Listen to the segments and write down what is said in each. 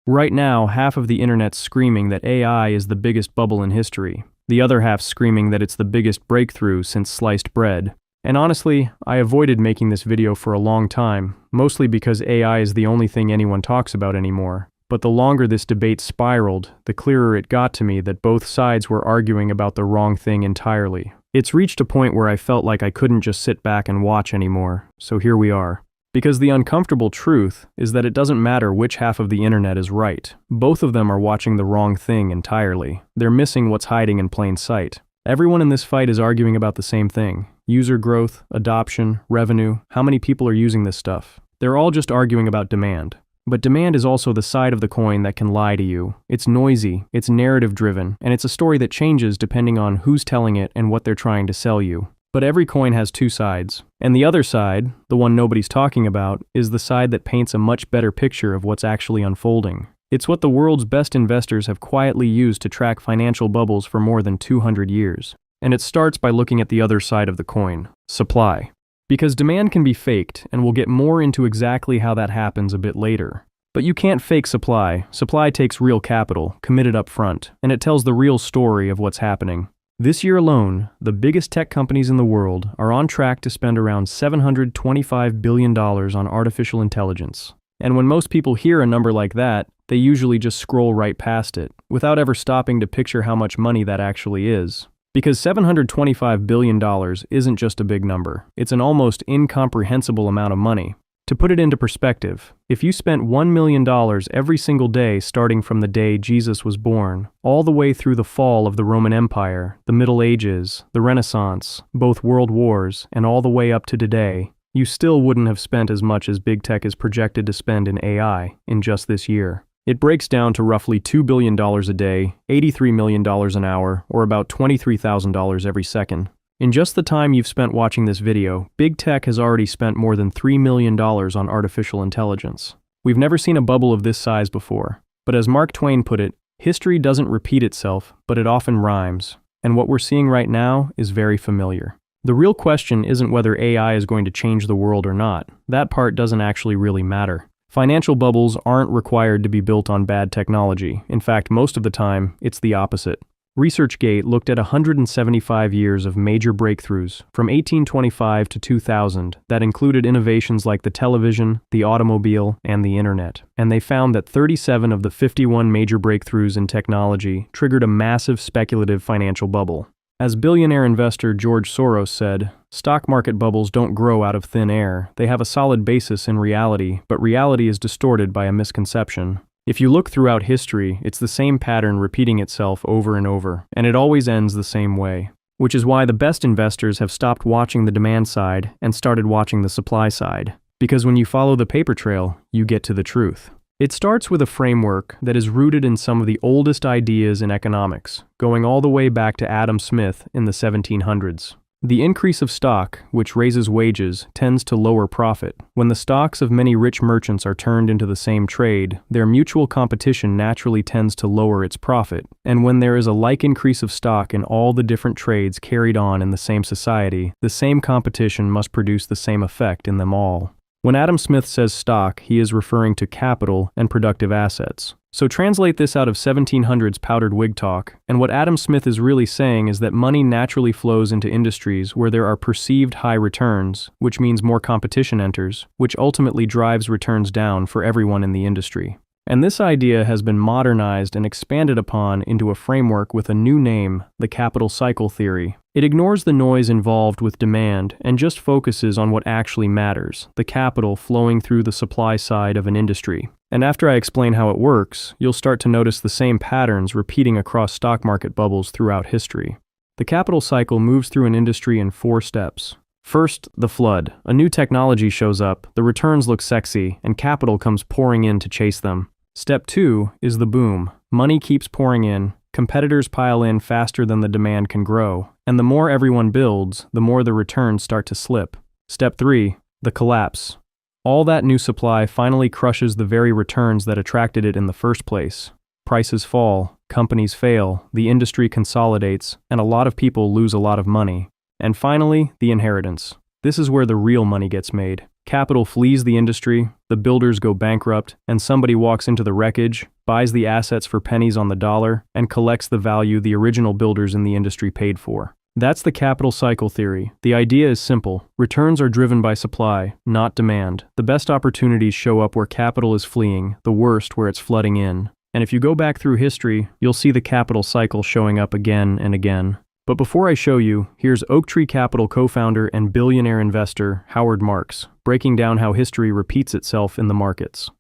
Right now, half of the internet's screaming that AI is the biggest bubble in history. The other half screaming that it's the biggest breakthrough since sliced bread. And honestly, I avoided making this video for a long time, mostly because AI is the only thing anyone talks about anymore. But the longer this debate spiraled, the clearer it got to me that both sides were arguing about the wrong thing entirely. It's reached a point where I felt like I couldn't just sit back and watch anymore, so here we are. Because the uncomfortable truth is that it doesn't matter which half of the internet is right. Both of them are watching the wrong thing entirely. They're missing what's hiding in plain sight. Everyone in this fight is arguing about the same thing. User growth, adoption, revenue, how many people are using this stuff. They're all just arguing about demand. But demand is also the side of the coin that can lie to you. It's noisy, it's narrative-driven, and it's a story that changes depending on who's telling it and what they're trying to sell you. But every coin has two sides. And the other side, the one nobody's talking about, is the side that paints a much better picture of what's actually unfolding. It's what the world's best investors have quietly used to track financial bubbles for more than 200 years. And it starts by looking at the other side of the coin, supply. Because demand can be faked, and we'll get more into exactly how that happens a bit later. But you can't fake supply. Supply takes real capital, committed up front, and it tells the real story of what's happening. This year alone, the biggest tech companies in the world are on track to spend around $725 billion on artificial intelligence. And when most people hear a number like that, they usually just scroll right past it, without ever stopping to picture how much money that actually is. Because $725 billion isn't just a big number, it's an almost incomprehensible amount of money. To put it into perspective, if you spent $1 million every single day starting from the day Jesus was born, all the way through the fall of the Roman Empire, the Middle Ages, the Renaissance, both world wars, and all the way up to today, you still wouldn't have spent as much as big tech is projected to spend in AI in just this year. It breaks down to roughly $2 billion a day, $83 million an hour, or about $23,000 every second. In just the time you've spent watching this video, big tech has already spent more than $3 million on artificial intelligence. We've never seen a bubble of this size before. But as Mark Twain put it, history doesn't repeat itself, but it often rhymes. And what we're seeing right now is very familiar. The real question isn't whether AI is going to change the world or not. That part doesn't actually really matter. Financial bubbles aren't required to be built on bad technology. In fact, most of the time, it's the opposite. ResearchGate looked at 175 years of major breakthroughs from 1825 to 2000 that included innovations like the television, the automobile, and the internet. And they found that 37 of the 51 major breakthroughs in technology triggered a massive speculative financial bubble. As billionaire investor George Soros said, stock market bubbles don't grow out of thin air. They have a solid basis in reality, but reality is distorted by a misconception. If you look throughout history, it's the same pattern repeating itself over and over, and it always ends the same way. Which is why the best investors have stopped watching the demand side and started watching the supply side. Because when you follow the paper trail, you get to the truth. It starts with a framework that is rooted in some of the oldest ideas in economics, going all the way back to Adam Smith in the 1700s. The increase of stock, which raises wages, tends to lower profit. When the stocks of many rich merchants are turned into the same trade, their mutual competition naturally tends to lower its profit. And when there is a like increase of stock in all the different trades carried on in the same society, the same competition must produce the same effect in them all. When Adam Smith says stock, he is referring to capital and productive assets. So translate this out of 1700s powdered wig talk, and what Adam Smith is really saying is that money naturally flows into industries where there are perceived high returns, which means more competition enters, which ultimately drives returns down for everyone in the industry. And this idea has been modernized and expanded upon into a framework with a new name, the capital cycle theory. It ignores the noise involved with demand and just focuses on what actually matters, the capital flowing through the supply side of an industry. And after I explain how it works, you'll start to notice the same patterns repeating across stock market bubbles throughout history. The capital cycle moves through an industry in 4 steps. First, the flood. A new technology shows up, the returns look sexy, and capital comes pouring in to chase them. Step 2 is the boom. Money keeps pouring in, competitors pile in faster than the demand can grow, and the more everyone builds, the more the returns start to slip. Step 3, the collapse. All that new supply finally crushes the very returns that attracted it in the first place. Prices fall, companies fail, the industry consolidates, and a lot of people lose a lot of money. And finally, the inheritance. This is where the real money gets made. Capital flees the industry, the builders go bankrupt, and somebody walks into the wreckage, buys the assets for pennies on the dollar, and collects the value the original builders in the industry paid for. That's the capital cycle theory. The idea is simple. Returns are driven by supply, not demand. The best opportunities show up where capital is fleeing, the worst where it's flooding in. And if you go back through history, you'll see the capital cycle showing up again and again. But before I show you, here's Oaktree Capital co-founder and billionaire investor Howard Marks, breaking down how history repeats itself in the markets.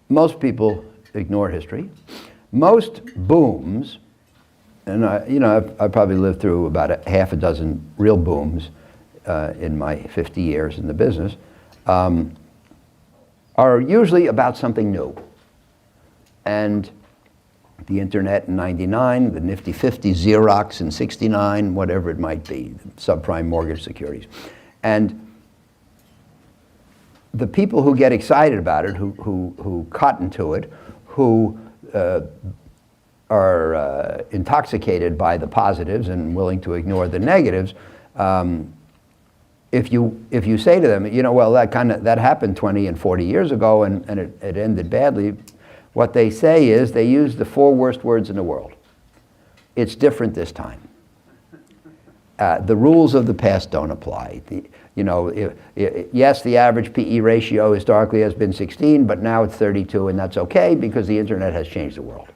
Most people ignore history. Most booms, and I've probably lived through about half a dozen real booms in my 50 years in the business, are usually about something new. And the internet in 99, the nifty 50, Xerox in 69, whatever it might be, subprime mortgage securities. And the people who get excited about it, who cotton to it, who are intoxicated by the positives and willing to ignore the negatives, if you say to them, well, that happened 20 and 40 years ago and it ended badly, what they say is they use the 4 worst words in the world. It's different this time. The rules of the past don't apply. Yes, the average PE ratio historically has been 16, but now it's 32, and that's okay because the internet has changed the world.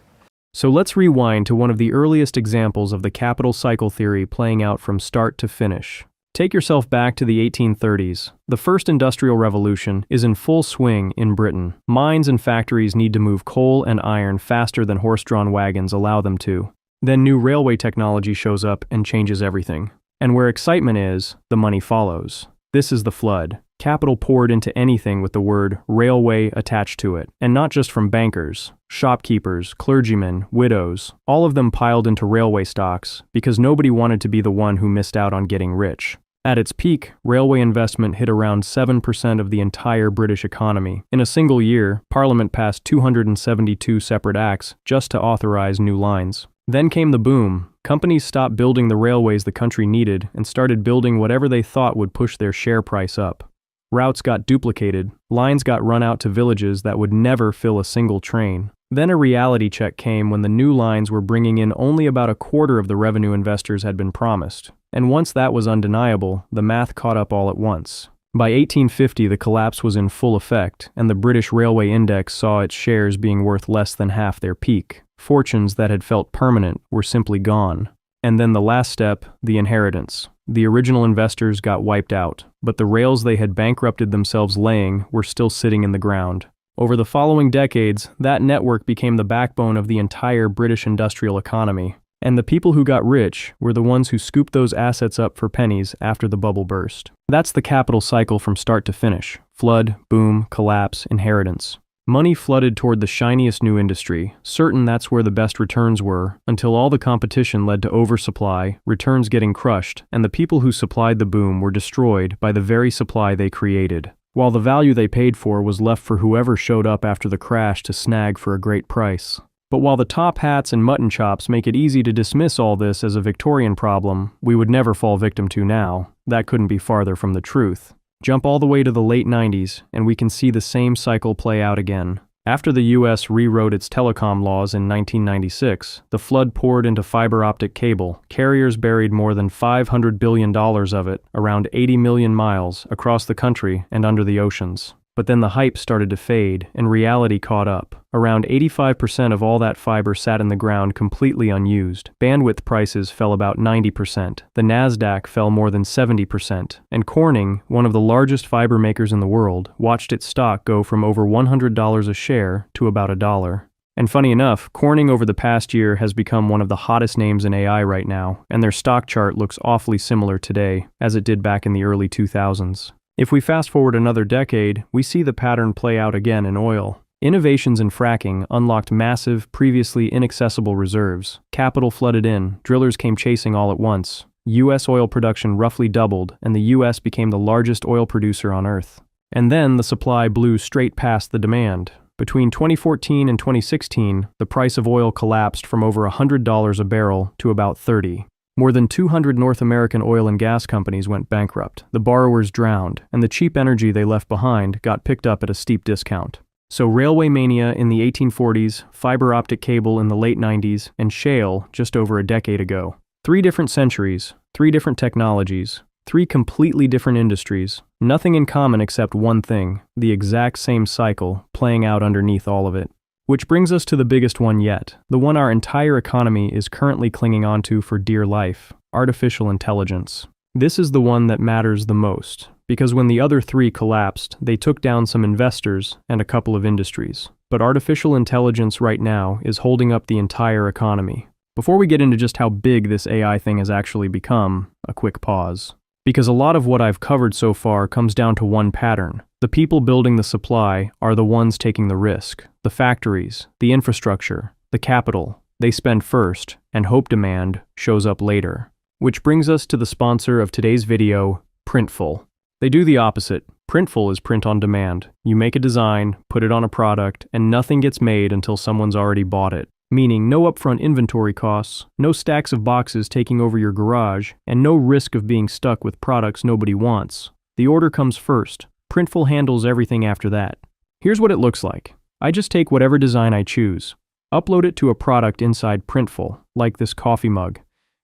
So let's rewind to one of the earliest examples of the capital cycle theory playing out from start to finish. Take yourself back to the 1830s. The first industrial revolution is in full swing in Britain. Mines and factories need to move coal and iron faster than horse-drawn wagons allow them to. Then new railway technology shows up and changes everything. And where excitement is, the money follows. This is the flood. Capital poured into anything with the word railway attached to it. And not just from bankers, shopkeepers, clergymen, widows. All of them piled into railway stocks because nobody wanted to be the one who missed out on getting rich. At its peak, railway investment hit around 7% of the entire British economy. In a single year, Parliament passed 272 separate acts just to authorize new lines. Then came the boom. Companies stopped building the railways the country needed and started building whatever they thought would push their share price up. Routes got duplicated, lines got run out to villages that would never fill a single train. Then a reality check came when the new lines were bringing in only about a quarter of the revenue investors had been promised. And once that was undeniable, the math caught up all at once. By 1850, the collapse was in full effect, and the British Railway Index saw its shares being worth less than half their peak. Fortunes that had felt permanent were simply gone. And then the last step, the inheritance. The original investors got wiped out, but the rails they had bankrupted themselves laying were still sitting in the ground. Over the following decades, that network became the backbone of the entire British industrial economy. And the people who got rich were the ones who scooped those assets up for pennies after the bubble burst. That's the capital cycle from start to finish. Flood, boom, collapse, inheritance. Money flooded toward the shiniest new industry, certain that's where the best returns were, until all the competition led to oversupply, returns getting crushed, and the people who supplied the boom were destroyed by the very supply they created, while the value they paid for was left for whoever showed up after the crash to snag for a great price. But while the top hats and mutton chops make it easy to dismiss all this as a Victorian problem we would never fall victim to now, that couldn't be farther from the truth. Jump all the way to the late 90s, and we can see the same cycle play out again. After the US rewrote its telecom laws in 1996, the flood poured into fiber optic cable. Carriers buried more than $500 billion of it, around 80 million miles, across the country and under the oceans. But then the hype started to fade, and reality caught up. Around 85% of all that fiber sat in the ground completely unused. Bandwidth prices fell about 90%. The NASDAQ fell more than 70%. And Corning, one of the largest fiber makers in the world, watched its stock go from over $100 a share to about $1. And funny enough, Corning over the past year has become one of the hottest names in AI right now, and their stock chart looks awfully similar today, as it did back in the early 2000s. If we fast forward another decade, we see the pattern play out again in oil. Innovations in fracking unlocked massive, previously inaccessible reserves. Capital flooded in, drillers came chasing all at once. U.S. oil production roughly doubled, and the U.S. became the largest oil producer on Earth. And then the supply blew straight past the demand. Between 2014 and 2016, the price of oil collapsed from over $100 a barrel to about $30. More than 200 North American oil and gas companies went bankrupt, the borrowers drowned, and the cheap energy they left behind got picked up at a steep discount. So railway mania in the 1840s, fiber optic cable in the late 90s, and shale just over a decade ago. 3 different centuries, 3 different technologies, 3 completely different industries, nothing in common except one thing, the exact same cycle playing out underneath all of it. Which brings us to the biggest one yet, the one our entire economy is currently clinging onto for dear life, artificial intelligence. This is the one that matters the most, because when the other 3 collapsed, they took down some investors and a couple of industries. But artificial intelligence right now is holding up the entire economy. Before we get into just how big this AI thing has actually become, a quick pause. Because a lot of what I've covered so far comes down to one pattern. The people building the supply are the ones taking the risk. The factories, the infrastructure, the capital, they spend first, and hope demand shows up later. Which brings us to the sponsor of today's video, Printful. They do the opposite. Printful is print on demand. You make a design, put it on a product, and nothing gets made until someone's already bought it. Meaning no upfront inventory costs, no stacks of boxes taking over your garage, and no risk of being stuck with products nobody wants. The order comes first. Printful handles everything after that. Here's what it looks like. I just take whatever design I choose, upload it to a product inside Printful, like this coffee mug,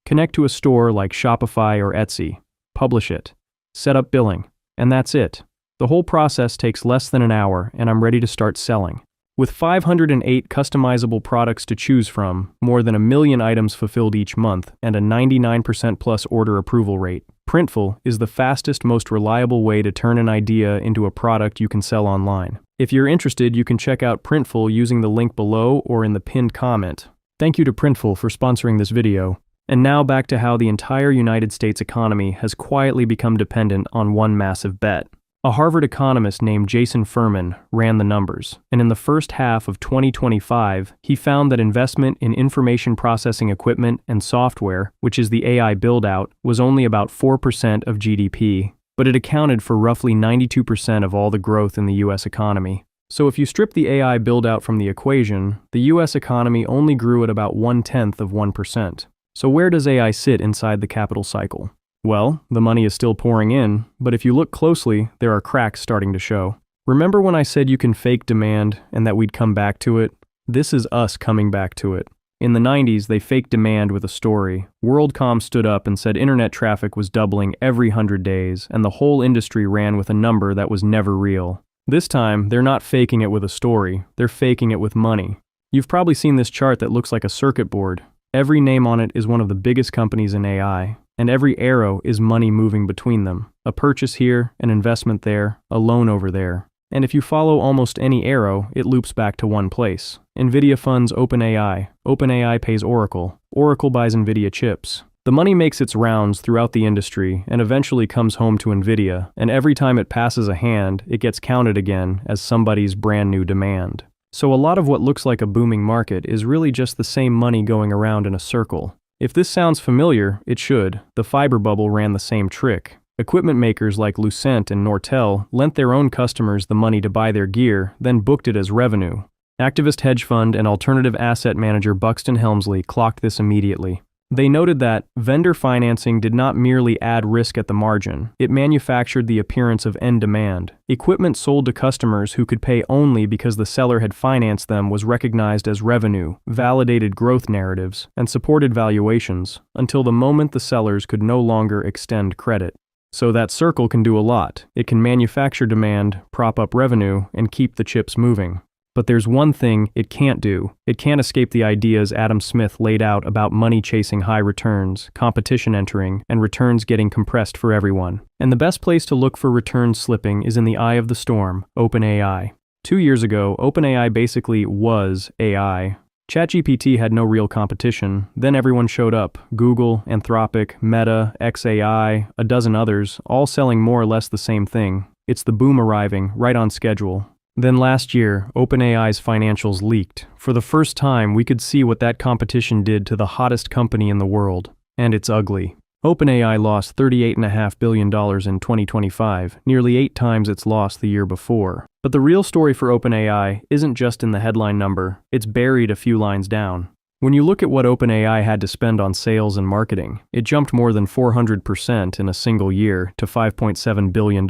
connect to a store like Shopify or Etsy, publish it, set up billing, and that's it. The whole process takes less than an hour, and I'm ready to start selling. With 508 customizable products to choose from, more than 1 million items fulfilled each month, and a 99% plus order approval rate, Printful is the fastest, most reliable way to turn an idea into a product you can sell online. If you're interested, you can check out Printful using the link below or in the pinned comment. Thank you to Printful for sponsoring this video. And now back to how the entire United States economy has quietly become dependent on one massive bet. A Harvard economist named Jason Furman ran the numbers, and in the first half of 2025, he found that investment in information processing equipment and software, which is the AI build-out, was only about 4% of GDP, but it accounted for roughly 92% of all the growth in the US economy. So if you strip the AI build-out from the equation, the US economy only grew at about 1/10 of 1%. So where does AI sit inside the capital cycle? Well, the money is still pouring in, but if you look closely, there are cracks starting to show. Remember when I said you can fake demand and that we'd come back to it? This is us coming back to it. In the 90s, they faked demand with a story. WorldCom stood up and said internet traffic was doubling every 100 days, and the whole industry ran with a number that was never real. This time, they're not faking it with a story, they're faking it with money. You've probably seen this chart that looks like a circuit board. Every name on it is one of the biggest companies in AI. And every arrow is money moving between them. A purchase here, an investment there, a loan over there. And if you follow almost any arrow, it loops back to one place. NVIDIA funds OpenAI. OpenAI pays Oracle. Oracle buys NVIDIA chips. The money makes its rounds throughout the industry and eventually comes home to NVIDIA, and every time it passes a hand, it gets counted again as somebody's brand new demand. So a lot of what looks like a booming market is really just the same money going around in a circle. If this sounds familiar, it should. The fiber bubble ran the same trick. Equipment makers like Lucent and Nortel lent their own customers the money to buy their gear, then booked it as revenue. Activist hedge fund and alternative asset manager Buxton Helmsley clocked this immediately. They noted that vendor financing did not merely add risk at the margin, it manufactured the appearance of end demand. Equipment sold to customers who could pay only because the seller had financed them was recognized as revenue, validated growth narratives, and supported valuations, until the moment the sellers could no longer extend credit. So that circle can do a lot. It can manufacture demand, prop up revenue, and keep the chips moving. But there's one thing it can't do. It can't escape the ideas Adam Smith laid out about money chasing high returns, competition entering, and returns getting compressed for everyone. And the best place to look for returns slipping is in the eye of the storm, OpenAI. 2 years ago, OpenAI basically was AI. ChatGPT had no real competition. Then everyone showed up. Google, Anthropic, Meta, xAI, a dozen others, all selling more or less the same thing. It's the boom arriving, right on schedule. Then last year, OpenAI's financials leaked. For the first time, we could see what that competition did to the hottest company in the world. And it's ugly. OpenAI lost $38.5 billion in 2025, nearly 8 times its loss the year before. But the real story for OpenAI isn't just in the headline number, it's buried a few lines down. When you look at what OpenAI had to spend on sales and marketing, it jumped more than 400% in a single year to $5.7 billion.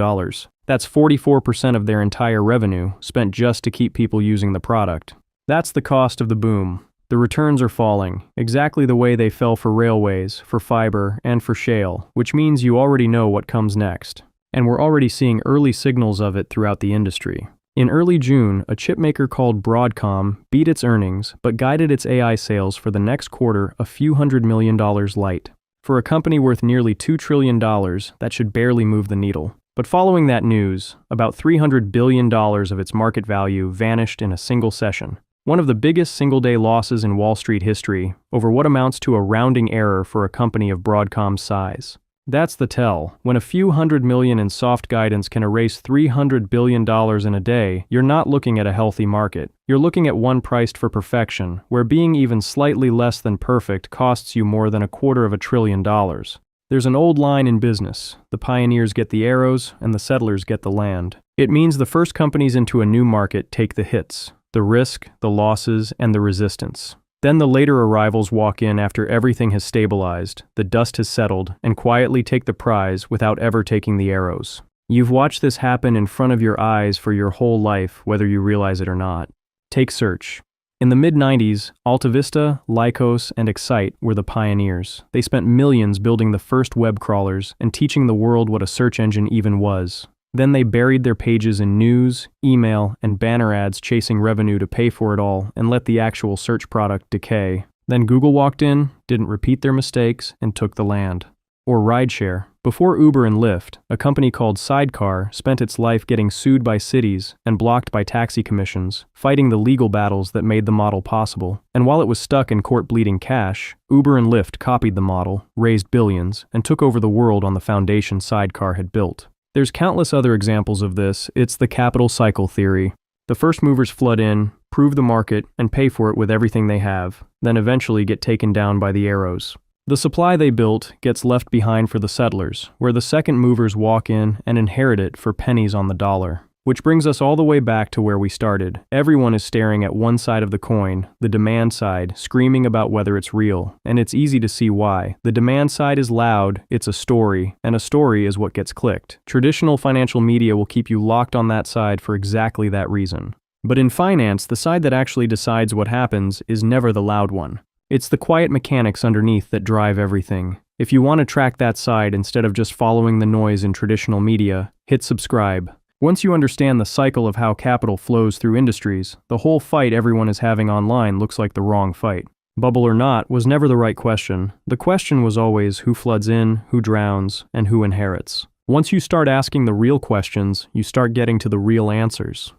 That's 44% of their entire revenue spent just to keep people using the product. That's the cost of the boom. The returns are falling, exactly the way they fell for railways, for fiber, and for shale, which means you already know what comes next. And we're already seeing early signals of it throughout the industry. In early June, a chipmaker called Broadcom beat its earnings, but guided its AI sales for the next quarter a few $100 million light. For a company worth nearly $2 trillion, that should barely move the needle. But following that news, about $300 billion of its market value vanished in a single session. One of the biggest single-day losses in Wall Street history, over what amounts to a rounding error for a company of Broadcom's size. That's the tell. When a few $100 million in soft guidance can erase $300 billion in a day, you're not looking at a healthy market. You're looking at one priced for perfection, where being even slightly less than perfect costs you more than $250 billion. There's an old line in business: the pioneers get the arrows and the settlers get the land. It means the first companies into a new market take the hits, the risk, the losses, and the resistance. Then the later arrivals walk in after everything has stabilized, the dust has settled, and quietly take the prize without ever taking the arrows. You've watched this happen in front of your eyes for your whole life, whether you realize it or not. Take search. In the mid-90s, AltaVista, Lycos, and Excite were the pioneers. They spent millions building the first web crawlers and teaching the world what a search engine even was. Then they buried their pages in news, email, and banner ads chasing revenue to pay for it all and let the actual search product decay. Then Google walked in, didn't repeat their mistakes, and took the land. Or rideshare. Before Uber and Lyft, a company called Sidecar spent its life getting sued by cities and blocked by taxi commissions, fighting the legal battles that made the model possible. And while it was stuck in court bleeding cash, Uber and Lyft copied the model, raised billions, and took over the world on the foundation Sidecar had built. There's countless other examples of this. It's the capital cycle theory. The first movers flood in, prove the market, and pay for it with everything they have, then eventually get taken down by the arrows. The supply they built gets left behind for the settlers, where the second movers walk in and inherit it for pennies on the dollar. Which brings us all the way back to where we started. Everyone is staring at one side of the coin, the demand side, screaming about whether it's real. And it's easy to see why. The demand side is loud, it's a story, and a story is what gets clicked. Traditional financial media will keep you locked on that side for exactly that reason. But in finance, the side that actually decides what happens is never the loud one. It's the quiet mechanics underneath that drive everything. If you want to track that side instead of just following the noise in traditional media, hit subscribe. Once you understand the cycle of how capital flows through industries, the whole fight everyone is having online looks like the wrong fight. Bubble or not was never the right question. The question was always who floods in, who drowns, and who inherits. Once you start asking the real questions, you start getting to the real answers.